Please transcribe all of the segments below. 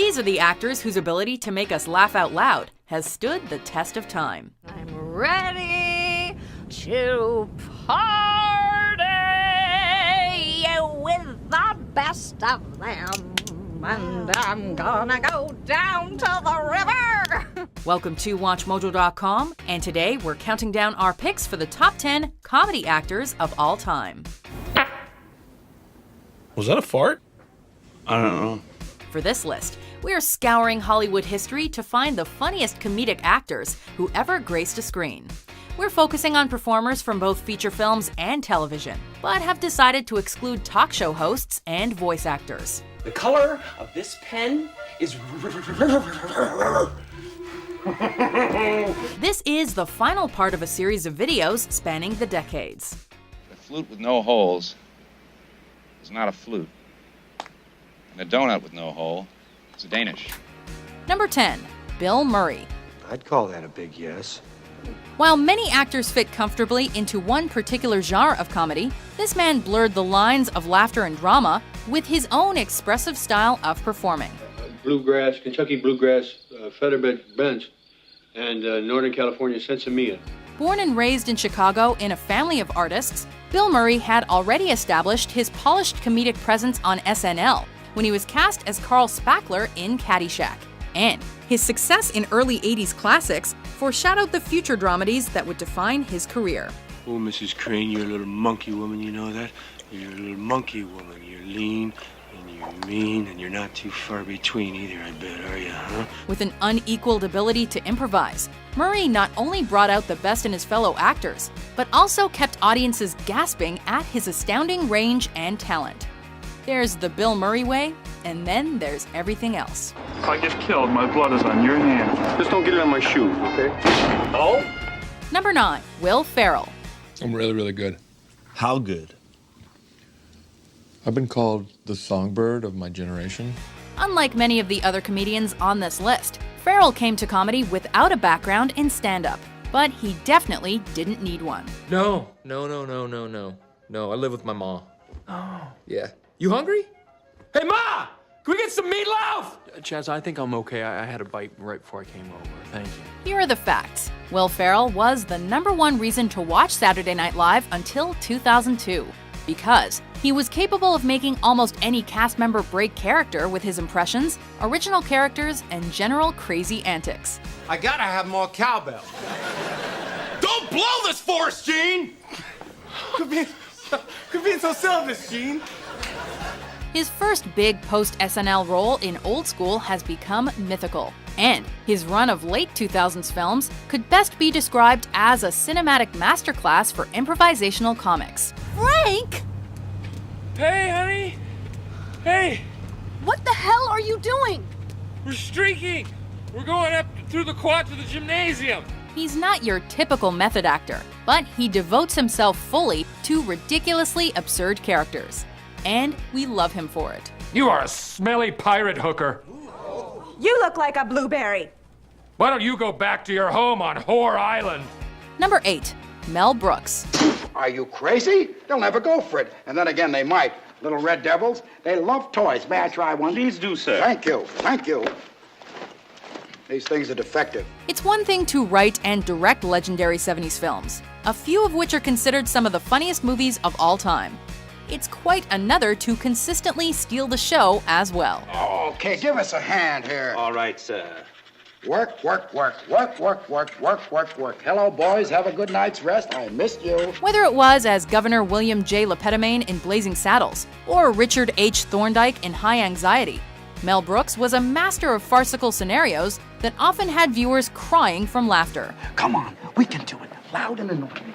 These are the actors whose ability to make us laugh out loud has stood the test of time. I'm ready to party with the best of them. And I'm gonna go down to the river. Welcome to WatchMojo.com, and today we're counting down our picks for the top 10 comedy actors of all time. Was that a fart? I don't know. For this list, we are scouring Hollywood history to find the funniest comedic actors who ever graced a screen. We're focusing on performers from both feature films and television, but have decided to exclude talk show hosts and voice actors. The color of this pen is... This is the final part of a series of videos spanning the decades. A flute with no holes is not a flute. And a donut with no hole is a Danish. Number 10, Bill Murray. I'd call that a big yes. While many actors fit comfortably into one particular genre of comedy, this man blurred the lines of laughter and drama with his own expressive style of performing. Bluegrass, Kentucky bluegrass, featherbed bench, and Northern California sensimilla. Born and raised in Chicago in a family of artists, Bill Murray had already established his polished comedic presence on SNL when he was cast as Carl Spackler in Caddyshack. And his success in early 80s classics foreshadowed the future dramedies that would define his career. Oh, Mrs. Crane, you're a little monkey woman, you know that? You're a little monkey woman. You're lean, and you're mean, and you're not too far between either, I bet, are you, huh? With an unequaled ability to improvise, Murray not only brought out the best in his fellow actors, but also kept audiences gasping at his astounding range and talent. There's the Bill Murray way, and then there's everything else. If I get killed, my blood is on your hands. Just don't get it on my shoes, okay? Oh? Number 9, Will Ferrell. I'm really, really good. How good? I've been called the songbird of my generation. Unlike many of the other comedians on this list, Ferrell came to comedy without a background in stand-up, but he definitely didn't need one. No, I live with my ma. Oh. Yeah. You hungry? Hey, Ma! Can we get some meatloaf? Chaz, I think I'm okay. I had a bite right before I came over. Thank you. Here are the facts. Will Ferrell was the #1 reason to watch Saturday Night Live until 2002, because he was capable of making almost any cast member break character with his impressions, original characters, and general crazy antics. I gotta have more cowbell. Don't blow this for us, Gene! Could be so selfish, Gene. His first big post-SNL role in Old School has become mythical, and his run of late 2000s films could best be described as a cinematic masterclass for improvisational comics. Frank! Hey, honey! Hey! What the hell are you doing? We're streaking! We're going up through the quad to the gymnasium! He's not your typical method actor, but he devotes himself fully to ridiculously absurd characters. And we love him for it. You are a smelly pirate hooker. You look like a blueberry. Why don't you go back to your home on Whore Island? Number 8, Mel Brooks. Are you crazy? They'll never go for it. And then again, they might. Little red devils, they love toys. May I try one? Please do, sir. Thank you. These things are defective. It's one thing to write and direct legendary 70s films, a few of which are considered some of the funniest movies of all time. It's quite another to consistently steal the show as well. Okay, give us a hand here. All right, sir. Work. Hello, boys. Have a good night's rest. I missed you. Whether it was as Governor William J. Lepetamain in Blazing Saddles or Richard H. Thorndike in High Anxiety, Mel Brooks was a master of farcical scenarios that often had viewers crying from laughter. Come on, we can do it. Loud and annoying.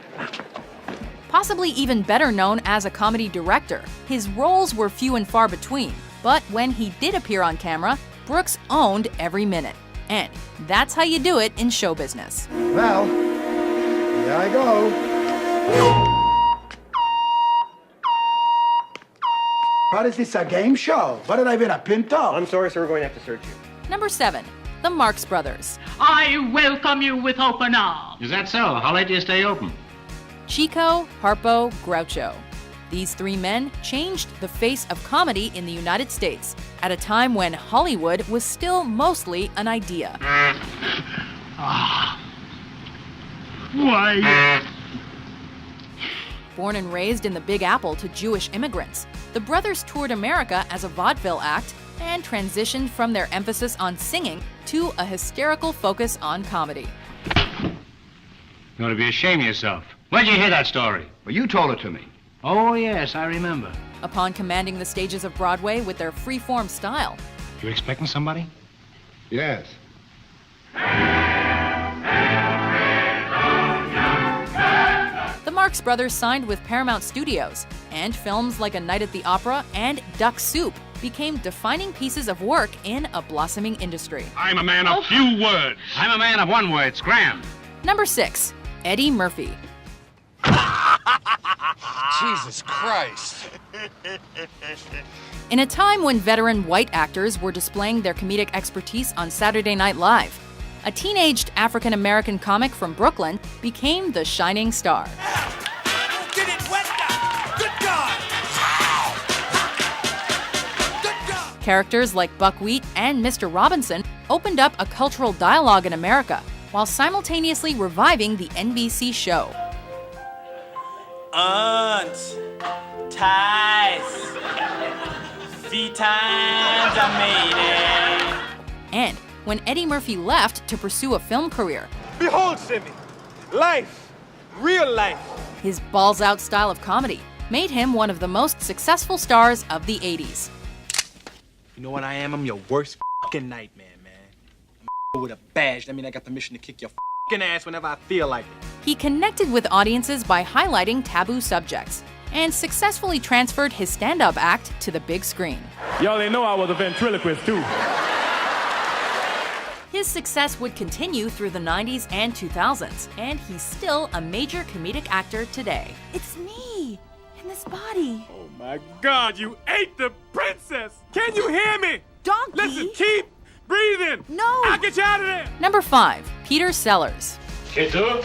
Possibly even better known as a comedy director, his roles were few and far between, but when he did appear on camera, Brooks owned every minute. And that's how you do it in show business. Well, here I go. What is this, a game show? What did I been, a pinto? I'm sorry, sir, we're going to have to search you. Number 7, the Marx Brothers. I welcome you with open arms. Is that so? How late do you stay open? Chico, Harpo, Groucho. These three men changed the face of comedy in the United States at a time when Hollywood was still mostly an idea. Why? Born and raised in the Big Apple to Jewish immigrants, the brothers toured America as a vaudeville act and transitioned from their emphasis on singing to a hysterical focus on comedy. You ought to be ashamed of yourself. Where'd you hear that story? Well, you told it to me. Oh, yes, I remember. Upon commanding the stages of Broadway with their free-form style, You expecting somebody? Yes. the Marx Brothers signed with Paramount Studios, and films like A Night at the Opera and Duck Soup became defining pieces of work in a blossoming industry. I'm a man of few words. I'm a man of one word, scram. Number 6. Eddie Murphy. Jesus Christ. In a time when veteran white actors were displaying their comedic expertise on Saturday Night Live, a teenaged African-American comic from Brooklyn became the shining star. Get it wet now. Good God. Good God. Characters like Buckwheat and Mr. Robinson opened up a cultural dialogue in America, while simultaneously reviving the NBC show. Aunt, ties, the times are made. And when Eddie Murphy left to pursue a film career, Behold, Simi, life, real life. his balls-out style of comedy made him one of the most successful stars of the 80s. You know what I am? I'm your worst fucking nightmare, man. I'm with a badge. That means I got permission to kick your fucking ass whenever I feel like it. He connected with audiences by highlighting taboo subjects and successfully transferred his stand-up act to the big screen. Y'all didn't know I was a ventriloquist, too. His success would continue through the 90s and 2000s, and he's still a major comedic actor today. It's me in this body. Oh my God, you ate the princess! Can you hear me? Donkey. Listen, keep breathing! No. I'll get you out of there! Number 5. Peter Sellers. Ketu?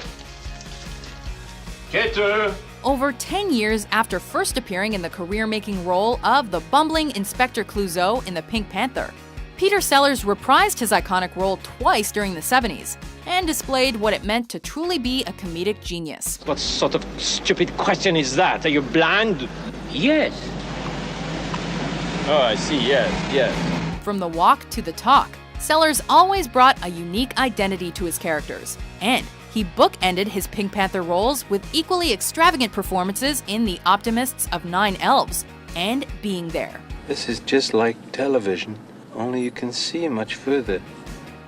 Over 10 years after first appearing in the career-making role of the bumbling Inspector Clouseau in The Pink Panther, Peter Sellers reprised his iconic role twice during the 70s and displayed what it meant to truly be a comedic genius. What sort of stupid question is that? Are you blind? Yes. Oh, I see. Yes. From the walk to the talk, Sellers always brought a unique identity to his characters, and he bookended his Pink Panther roles with equally extravagant performances in The Optimists of Nine Elves and Being There. This is just like television, only you can see much further.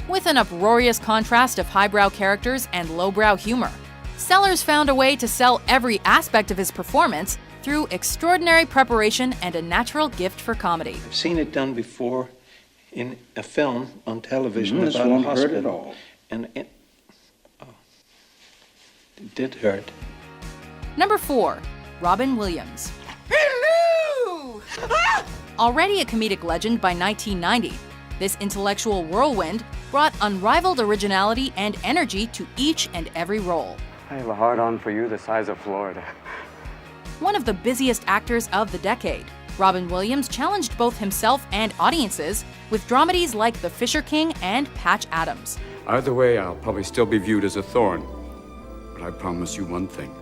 With an uproarious contrast of highbrow characters and lowbrow humor, Sellers found a way to sell every aspect of his performance through extraordinary preparation and a natural gift for comedy. I've seen it done before in a film on television This about a won't hurt hospital. at all. And it did hurt. Number 4. Robin Williams. Hello! Already a comedic legend by 1990, this intellectual whirlwind brought unrivaled originality and energy to each and every role. I have a hard-on for you the size of Florida. One of the busiest actors of the decade, Robin Williams challenged both himself and audiences with dramedies like The Fisher King and Patch Adams. Either way, I'll probably still be viewed as a thorn. But I promise you one thing.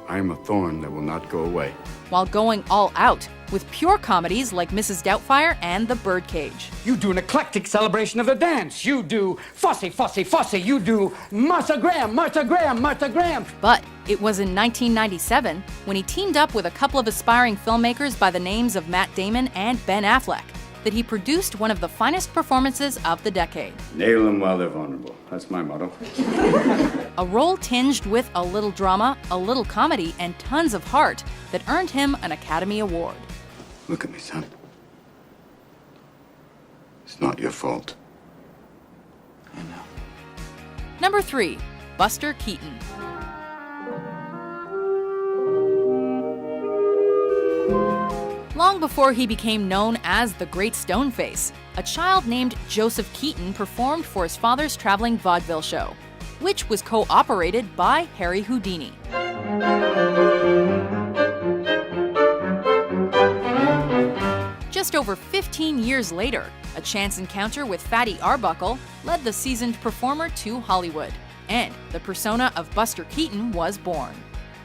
I am a thorn that will not go away. While going all out with pure comedies like Mrs. Doubtfire and The Birdcage. You do an eclectic celebration of the dance. You do Fosse, Fosse, Fosse. You do Martha Graham, Martha Graham, Martha Graham. But it was in 1997 when he teamed up with a couple of aspiring filmmakers by the names of Matt Damon and Ben Affleck that he produced one of the finest performances of the decade. Nail them while they're vulnerable. That's my motto. A role tinged with a little drama, a little comedy, and tons of heart that earned him an Academy Award. Look at me, son. It's not your fault. Number 3. Buster Keaton. Long before he became known as the Great Stoneface, a child named Joseph Keaton performed for his father's traveling vaudeville show, which was co-operated by Harry Houdini. just over 15 years later, a chance encounter with Fatty Arbuckle led the seasoned performer to Hollywood, and the persona of Buster Keaton was born.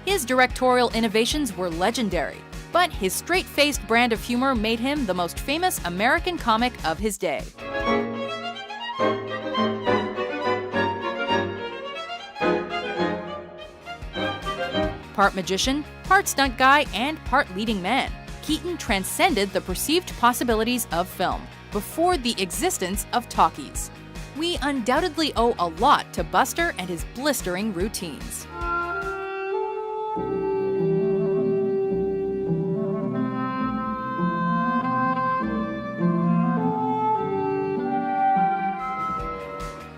His directorial innovations were legendary, but his straight-faced brand of humor made him the most famous American comic of his day. Part magician, part stunt guy, and part leading man, Keaton transcended the perceived possibilities of film before the existence of talkies. We undoubtedly owe a lot to Buster and his blistering routines.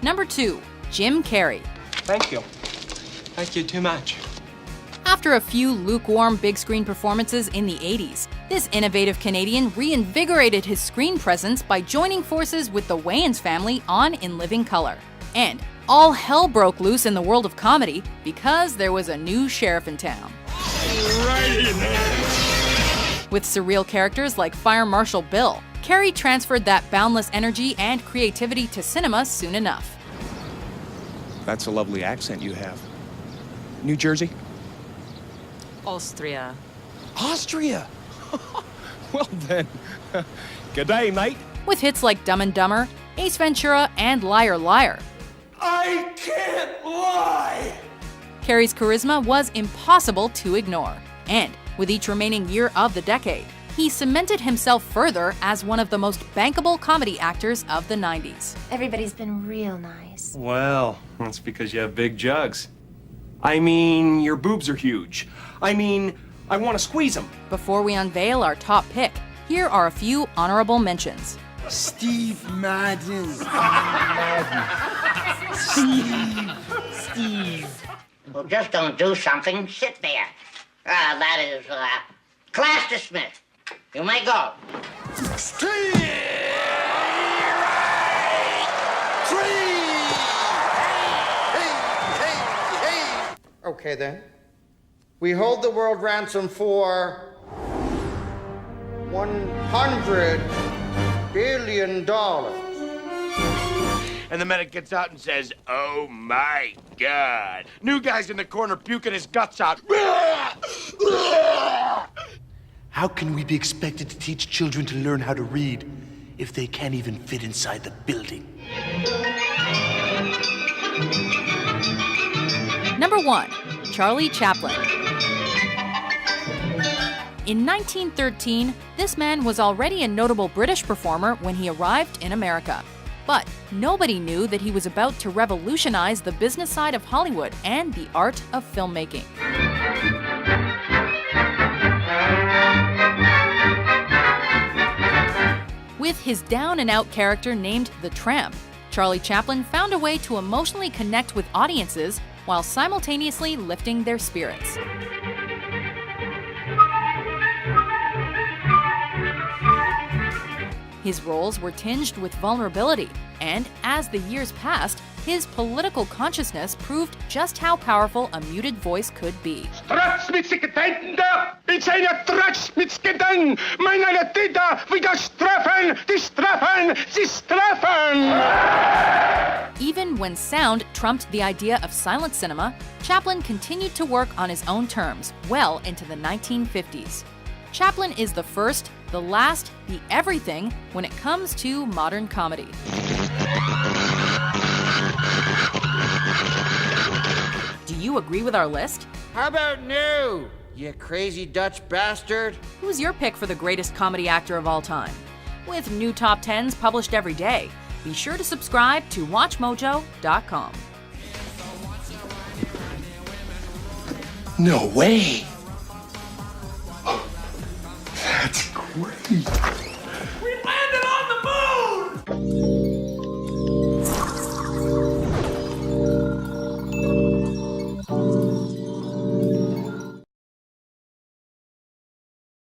Number 2, Jim Carrey. Thank you. Thank you too much. After a few lukewarm big screen performances in the 80s, this innovative Canadian reinvigorated his screen presence by joining forces with the Wayans family on In Living Color. And all hell broke loose in the world of comedy because there was a new sheriff in town. Right in there. With surreal characters like Fire Marshal Bill, Carrey transferred that boundless energy and creativity to cinema soon enough. That's a lovely accent you have. New Jersey? Austria. Austria? Well then, good day, mate. With hits like Dumb and Dumber, Ace Ventura, and Liar Liar. I can't lie! Carrey's charisma was impossible to ignore. And with each remaining year of the decade, he cemented himself further as one of the most bankable comedy actors of the 90s. Everybody's been real nice. Well, that's because you have big jugs. I mean, your boobs are huge. I mean, I want to squeeze them. Before we unveil our top pick, here are a few honorable mentions. Steve Madden. Steve. Well, just don't do something. Sit there. That is, class dismissed. You may go. Okay, then. We hold the world ransom for $100 billion. And the medic gets out and says, "Oh my God." New guy's in the corner puking his guts out. How can we be expected to teach children to learn how to read if they can't even fit inside the building? Number 1, Charlie Chaplin. In 1913, this man was already a notable British performer when he arrived in America. But nobody knew that he was about to revolutionize the business side of Hollywood and the art of filmmaking. With his down-and-out character named The Tramp, Charlie Chaplin found a way to emotionally connect with audiences while simultaneously lifting their spirits. His roles were tinged with vulnerability, and as the years passed, his political consciousness proved just how powerful a muted voice could be. Even when sound trumped the idea of silent cinema, Chaplin continued to work on his own terms well into the 1950s. Chaplin is the first, the last, the everything when it comes to modern comedy. Do you agree with our list? How about new, you crazy Dutch bastard? Who's your pick for the greatest comedy actor of all time? With new top 10s published every day, be sure to subscribe to WatchMojo.com. No way! That's great!